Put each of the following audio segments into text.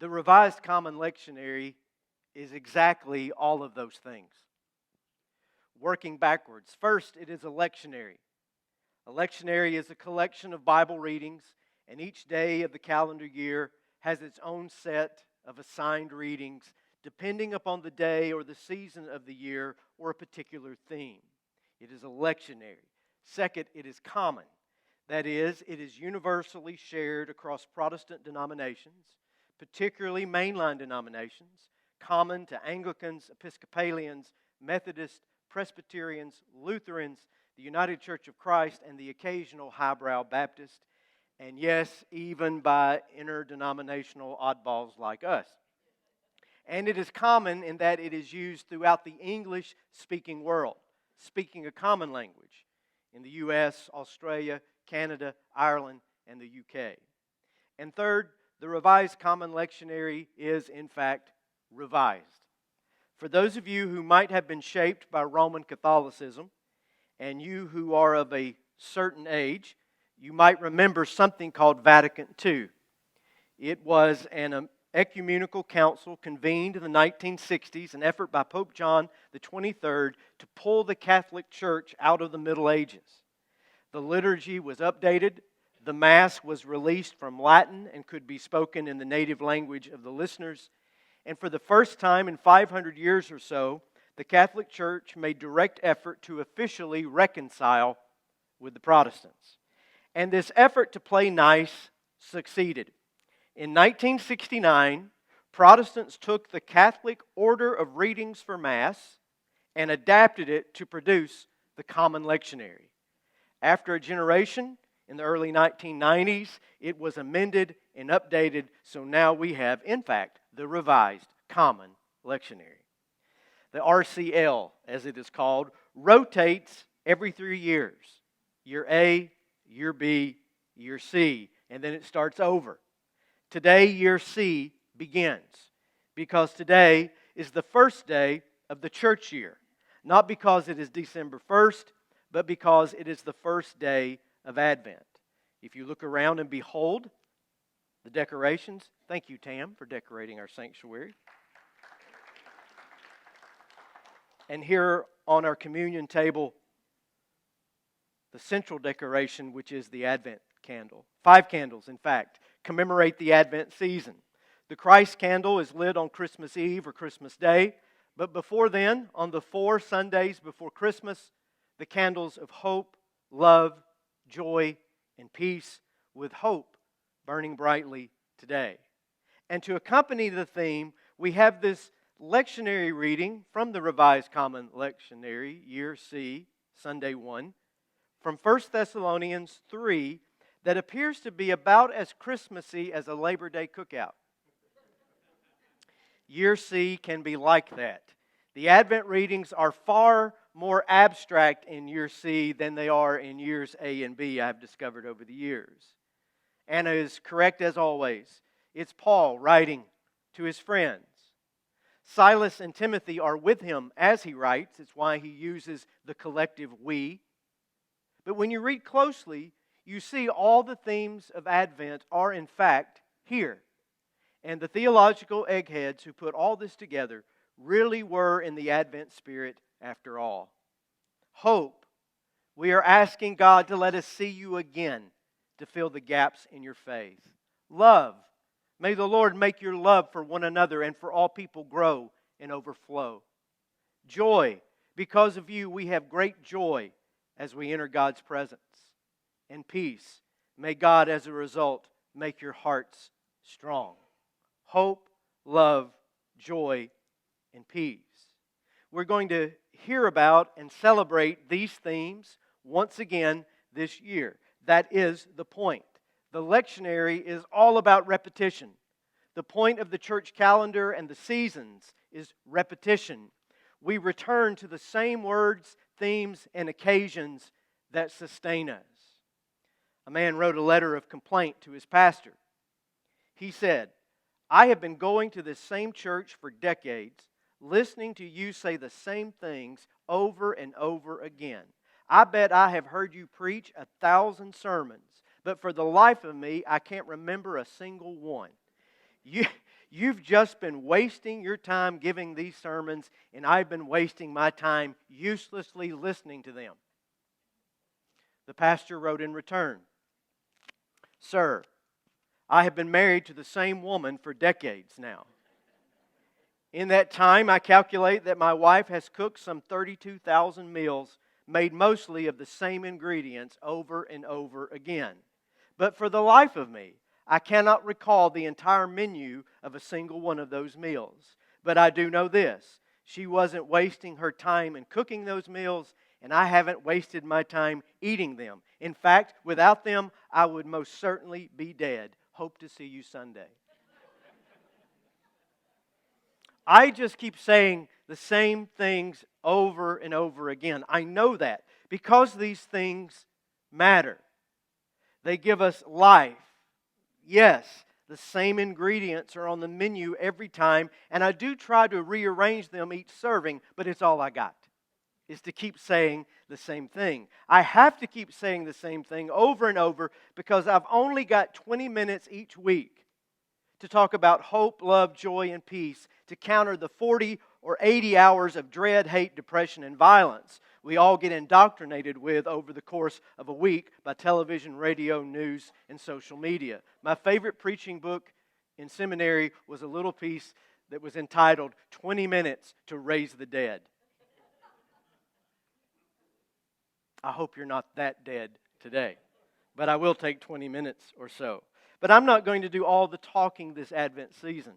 The Revised Common Lectionary is exactly all of those things. Working backwards. First, it is a lectionary. A lectionary is a collection of Bible readings, and each day of the calendar year has its own set of assigned readings depending upon the day or the season of the year or a particular theme. It is a lectionary. Second, it is common. That is, it is universally shared across Protestant denominations, particularly mainline denominations, common to Anglicans, Episcopalians, Methodists, Presbyterians, Lutherans, the United Church of Christ, and the occasional highbrow Baptist, and yes, even by interdenominational oddballs like us. And it is common in that it is used throughout the English-speaking world, speaking a common language in the U.S., Australia, Canada, Ireland, and the U.K. And third, the Revised Common Lectionary is, in fact, revised. For those of you who might have been shaped by Roman Catholicism, and you who are of a certain age, you might remember something called Vatican II. It was an ecumenical council convened in the 1960s, an effort by Pope John the 23rd to pull the Catholic Church out of the Middle Ages. The liturgy was updated, the Mass was released from Latin and could be spoken in the native language of the listeners, and for the first time in 500 years or so, the Catholic Church made direct effort to officially reconcile with the Protestants. And this effort to play nice succeeded. In 1969, Protestants took the Catholic order of readings for Mass and adapted it to produce the Common Lectionary. After a generation, in the early 1990s, it was amended and updated, so now we have, in fact, the Revised Common Lectionary. The RCL, as it is called, rotates every 3 years. Year A, Year B, Year C, and then it starts over. Today, Year C begins, because today is the first day of the church year. Not because it is December 1st, but because it is the first day of Advent. If you look around and behold the decorations, thank you, Tam, for decorating our sanctuary. And here on our communion table, the central decoration, which is the Advent candle. 5 candles, in fact, commemorate the Advent season. The Christ candle is lit on Christmas Eve or Christmas Day, but before then, on the 4 Sundays before Christmas, the candles of hope, love, joy, and peace, with hope burning brightly today. And to accompany the theme, we have this lectionary reading from the Revised Common Lectionary, Year C, Sunday 1, from 1 Thessalonians 3, that appears to be about as Christmassy as a Labor Day cookout. Year C can be like that. The Advent readings are far more abstract in Year C than they are in Years A and B, I've discovered over the years. Anna is correct as always. It's Paul writing to his friends. Silas and Timothy are with him as he writes. It's why he uses the collective we. But when you read closely, you see all the themes of Advent are in fact here. And the theological eggheads who put all this together really were in the Advent spirit after all. Hope. We are asking God to let us see you again to fill the gaps in your faith. Love. May the Lord make your love for one another and for all people grow and overflow. Joy. Because of you, we have great joy as we enter God's presence. And peace. May God, as a result, make your hearts strong. Hope, love, joy, and peace. We're going to hear about and celebrate these themes once again this year. That is the point. The lectionary is all about repetition. The point of the church calendar and the seasons is repetition. We return to the same words, themes, and occasions that sustain us. A man wrote a letter of complaint to his pastor. He said, "I have been going to this same church for decades, listening to you say the same things over and over again. I bet I have heard you preach 1,000 sermons, but for the life of me, I can't remember a single one. You, you've just been wasting your time giving these sermons, and I've been wasting my time uselessly listening to them. The pastor wrote in return, Sir, I have been married to the same woman for decades now. In that time, I calculate that my wife has cooked some 32,000 meals made mostly of the same ingredients over and over again. But for the life of me, I cannot recall the entire menu of a single one of those meals. But I do know this. She wasn't wasting her time in cooking those meals, and I haven't wasted my time eating them. In fact, without them, I would most certainly be dead. Hope to see you Sunday. I just keep saying the same things over and over again. I know that because these things matter. They give us life. Yes, the same ingredients are on the menu every time, and I do try to rearrange them each serving, but it's all I got, is to keep saying the same thing. I have to keep saying the same thing over and over because I've only got 20 minutes each week to talk about hope, love, joy, and peace to counter the 40 or 80 hours of dread, hate, depression, and violence we all get indoctrinated with over the course of a week by television, radio, news, and social media. My favorite preaching book in seminary was a little piece that was entitled 20 Minutes to Raise the Dead. I hope you're not that dead today, but I will take 20 minutes or so. But I'm not going to do all the talking this Advent season.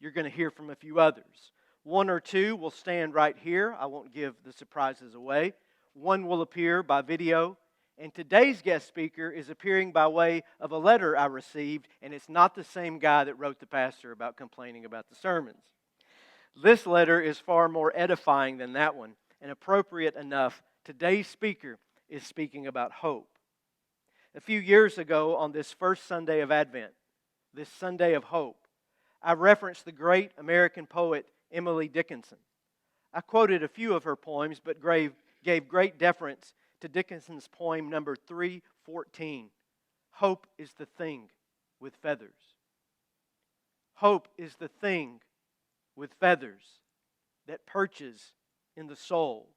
You're going to hear from a few others. One or two will stand right here. I won't give the surprises away. One will appear by video. And today's guest speaker is appearing by way of a letter I received, and it's not the same guy that wrote the pastor about complaining about the sermons. This letter is far more edifying than that one, and appropriate enough. Today's speaker is speaking about hope. A few years ago, on this first Sunday of Advent, this Sunday of hope, I referenced the great American poet Emily Dickinson. I quoted a few of her poems, but gave great deference to Dickinson's poem number 314, Hope is the Thing with Feathers. Hope is the thing with feathers that perches in the soul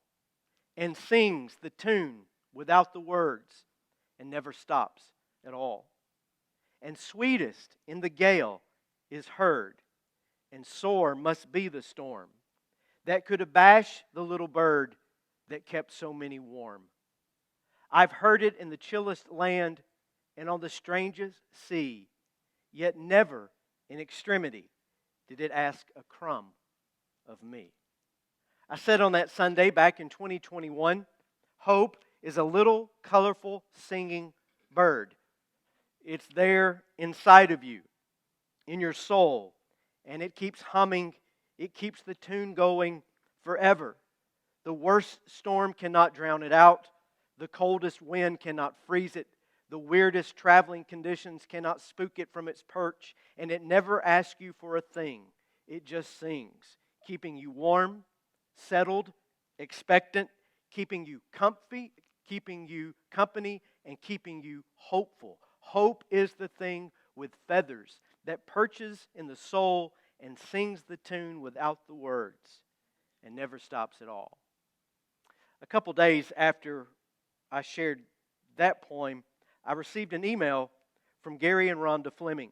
and sings the tune without the words and never stops at all. And sweetest in the gale is heard, and sore must be the storm that could abash the little bird that kept so many warm. I've heard it in the chillest land and on the strangest sea, yet never in extremity did it ask a crumb of me. I said on that Sunday back in 2021, hope is a little colorful singing bird. It's there inside of you, in your soul, and it keeps humming. It keeps the tune going forever. The worst storm cannot drown it out. The coldest wind cannot freeze it. The weirdest traveling conditions cannot spook it from its perch, and it never asks you for a thing. It just sings, keeping you warm, settled, expectant, keeping you comfy, keeping you company, and keeping you hopeful. Hope is the thing with feathers that perches in the soul and sings the tune without the words and never stops at all. A couple days after I shared that poem, I received an email from Gary and Rhonda Fleming.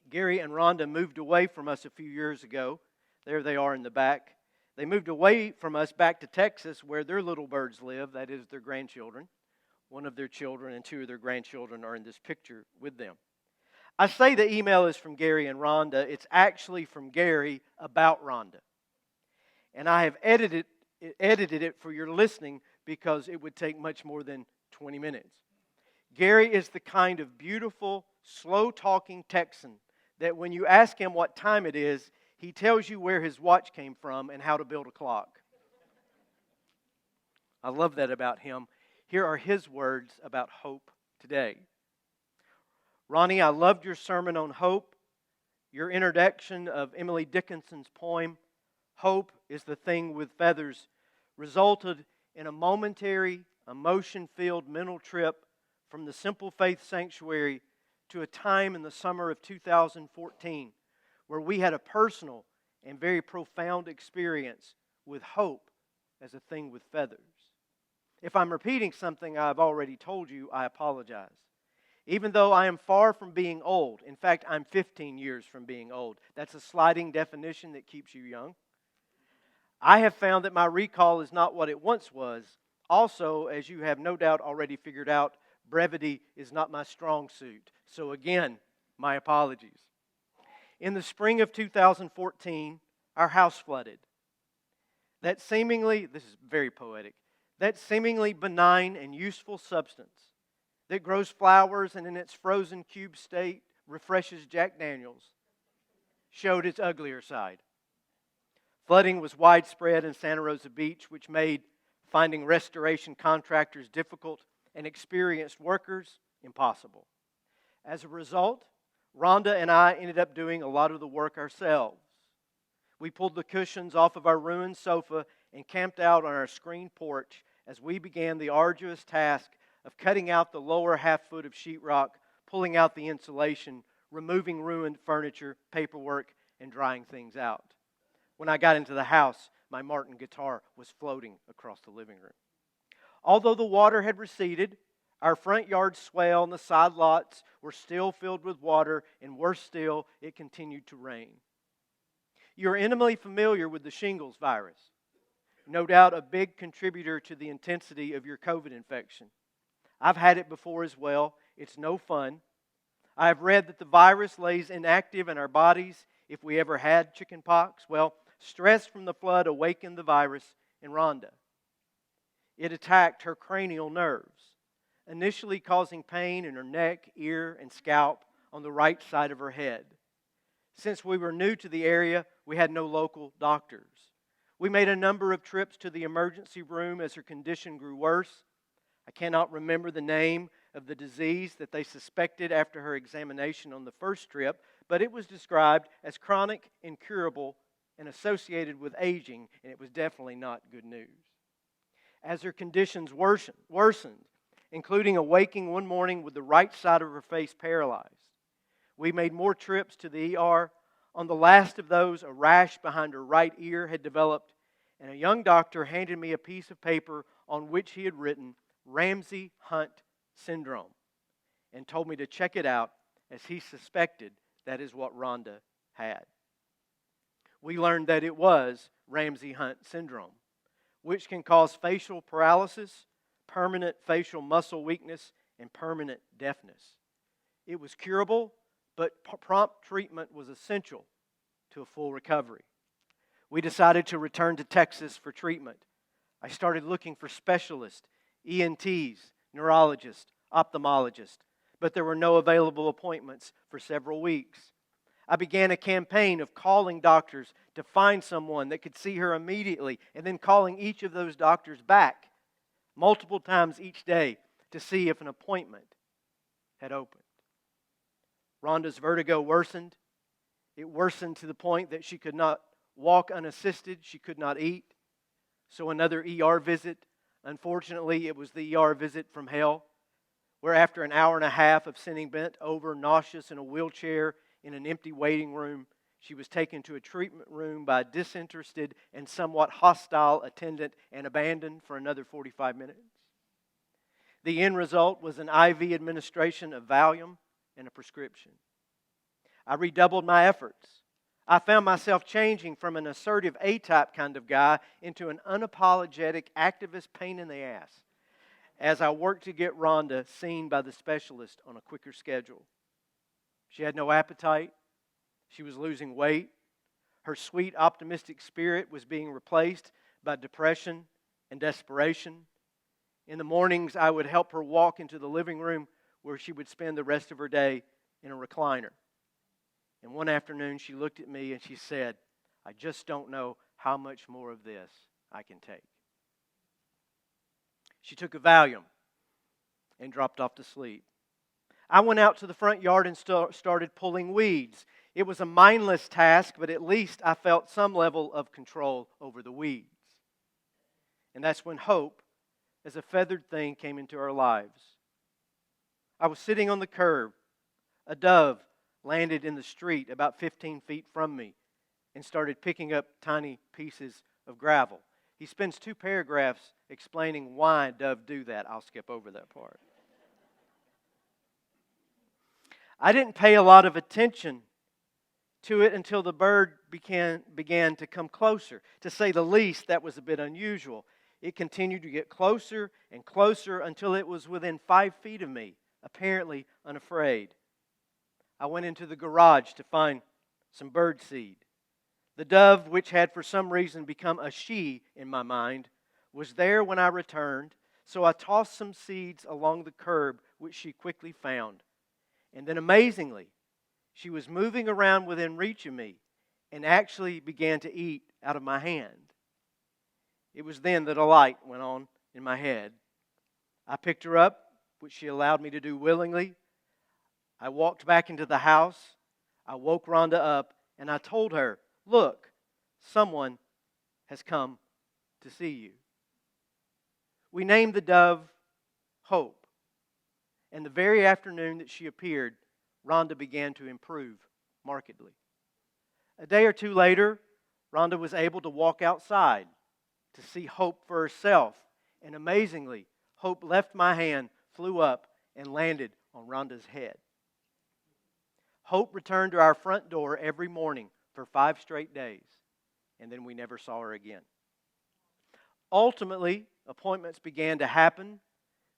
Gary and Rhonda moved away from us a few years ago. There they are in the back. They moved away from us back to Texas where their little birds live, that is their grandchildren. One of their children and two of their grandchildren are in this picture with them. I say the email is from Gary and Rhonda. It's actually from Gary about Rhonda. And I have edited it for your listening because it would take much more than 20 minutes. Gary is the kind of beautiful, slow-talking Texan that when you ask him what time it is, he tells you where his watch came from and how to build a clock. I love that about him. Here are his words about hope today. Ronnie, I loved your sermon on hope. Your introduction of Emily Dickinson's poem, Hope is the Thing with Feathers, resulted in a momentary, emotion-filled mental trip from the Simple Faith Sanctuary to a time in the summer of 2014 where we had a personal and very profound experience with hope as a thing with feathers. If I'm repeating something I've already told you, I apologize. Even though I am far from being old, in fact, I'm 15 years from being old. That's a sliding definition that keeps you young. I have found that my recall is not what it once was. Also, as you have no doubt already figured out, brevity is not my strong suit. So again, my apologies. In the spring of 2014, our house flooded. This is very poetic, that seemingly benign and useful substance that grows flowers and in its frozen cube state refreshes Jack Daniels showed its uglier side. Flooding was widespread in Santa Rosa Beach, which made finding restoration contractors difficult and experienced workers impossible. As a result, Rhonda and I ended up doing a lot of the work ourselves. We pulled the cushions off of our ruined sofa and camped out on our screened porch as we began the arduous task of cutting out the lower half foot of sheetrock, pulling out the insulation, removing ruined furniture, paperwork, and drying things out. When I got into the house, my Martin guitar was floating across the living room. Although the water had receded, our front yard swale and the side lots were still filled with water, and worse still, it continued to rain. You're intimately familiar with the shingles virus. No doubt a big contributor to the intensity of your COVID infection. I've had it before as well. It's no fun. I have read that the virus lays inactive in our bodies if we ever had chicken pox. Well, stress from the flood awakened the virus in Rhonda. It attacked her cranial nerves, initially causing pain in her neck, ear, and scalp on the right side of her head. Since we were new to the area, we had no local doctors. We made a number of trips to the emergency room as her condition grew worse. I cannot remember the name of the disease that they suspected after her examination on the first trip, but it was described as chronic, incurable, and associated with aging, and it was definitely not good news. As her conditions worsened, including awaking one morning with the right side of her face paralyzed, we made more trips to the ER. On the last of those, a rash behind her right ear had developed, and a young doctor handed me a piece of paper on which he had written Ramsay-Hunt syndrome and told me to check it out as he suspected that is what Rhonda had. We learned that it was Ramsay-Hunt syndrome, which can cause facial paralysis, permanent facial muscle weakness, and permanent deafness. It was curable, but prompt treatment was essential to a full recovery. We decided to return to Texas for treatment. I started looking for specialists, ENTs, neurologists, ophthalmologists, but there were no available appointments for several weeks. I began a campaign of calling doctors to find someone that could see her immediately, and then calling each of those doctors back multiple times each day to see if an appointment had opened. Rhonda's vertigo worsened. It worsened to the point that she could not walk unassisted. She could not eat. So another ER visit. Unfortunately, it was the ER visit from hell, where after an hour and a half of sitting bent over, nauseous, in a wheelchair in an empty waiting room, she was taken to a treatment room by a disinterested and somewhat hostile attendant and abandoned for another 45 minutes. The end result was an IV administration of Valium and a prescription. I redoubled my efforts. I found myself changing from an assertive A-type kind of guy into an unapologetic activist pain in the ass as I worked to get Rhonda seen by the specialist on a quicker schedule. She had no appetite. She was losing weight. Her sweet, optimistic spirit was being replaced by depression and desperation. In the mornings, I would help her walk into the living room where she would spend the rest of her day in a recliner. And one afternoon, she looked at me and she said, "I just don't know how much more of this I can take." She took a Valium and dropped off to sleep. I went out to the front yard and started pulling weeds. It was a mindless task, but at least I felt some level of control over the weeds. And that's when hope, as a feathered thing, came into our lives. I was sitting on the curb A dove landed in the street about 15 feet from me and started picking up tiny pieces of gravel. He spends 2 paragraphs explaining why doves do that. I'll skip over that part. I didn't pay a lot of attention to it until the bird began to come closer. To say the least, that was a bit unusual. It continued to get closer and closer until it was within 5 feet of me, apparently unafraid. I went into the garage to find some bird seed. The dove, which had for some reason become a she in my mind, was there when I returned, so I tossed some seeds along the curb, which she quickly found. And then amazingly, she was moving around within reach of me and actually began to eat out of my hand. It was then that a light went on in my head. I picked her up, which she allowed me to do willingly. I walked back into the house. I woke Rhonda up and I told her, "Look, someone has come to see you." We named the dove Hope. And the very afternoon that she appeared, Rhonda began to improve markedly. A day or two later, Rhonda was able to walk outside to see Hope for herself. And amazingly, Hope left my hand, flew up, and landed on Rhonda's head. Hope returned to our front door every morning for 5 straight days, and then we never saw her again. Ultimately, appointments began to happen.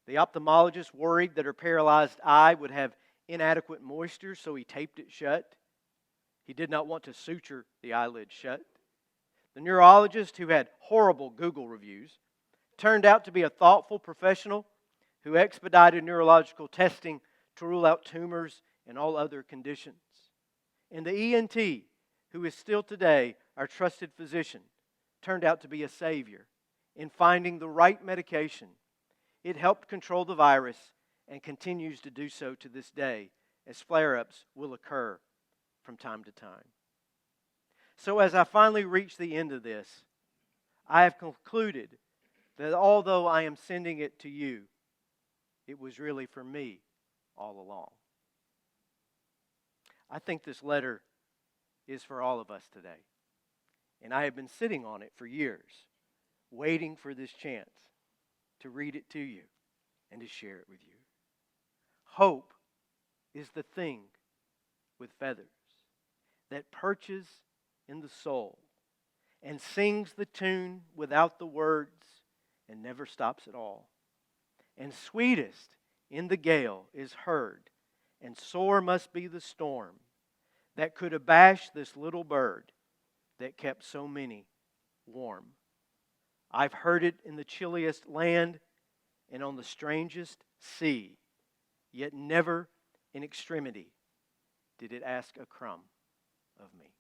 The ophthalmologist worried that her paralyzed eye would have inadequate moisture, so he taped it shut. He did not want to suture the eyelid shut. The neurologist, who had horrible Google reviews, turned out to be a thoughtful professional who expedited neurological testing to rule out tumors and all other conditions. And the ENT, who is still today our trusted physician, turned out to be a savior in finding the right medication. It helped control the virus and continues to do so to this day, as flare-ups will occur from time to time. So as I finally reach the end of this, I have concluded that although I am sending it to you, it was really for me all along. I think this letter is for all of us today. And I have been sitting on it for years, waiting for this chance to read it to you and to share it with you. Hope is the thing with feathers that perches in the soul and sings the tune without the words and never stops at all. And sweetest in the gale is heard, and sore must be the storm that could abash this little bird that kept so many warm. I've heard it in the chilliest land and on the strangest sea, yet never in extremity did it ask a crumb of me.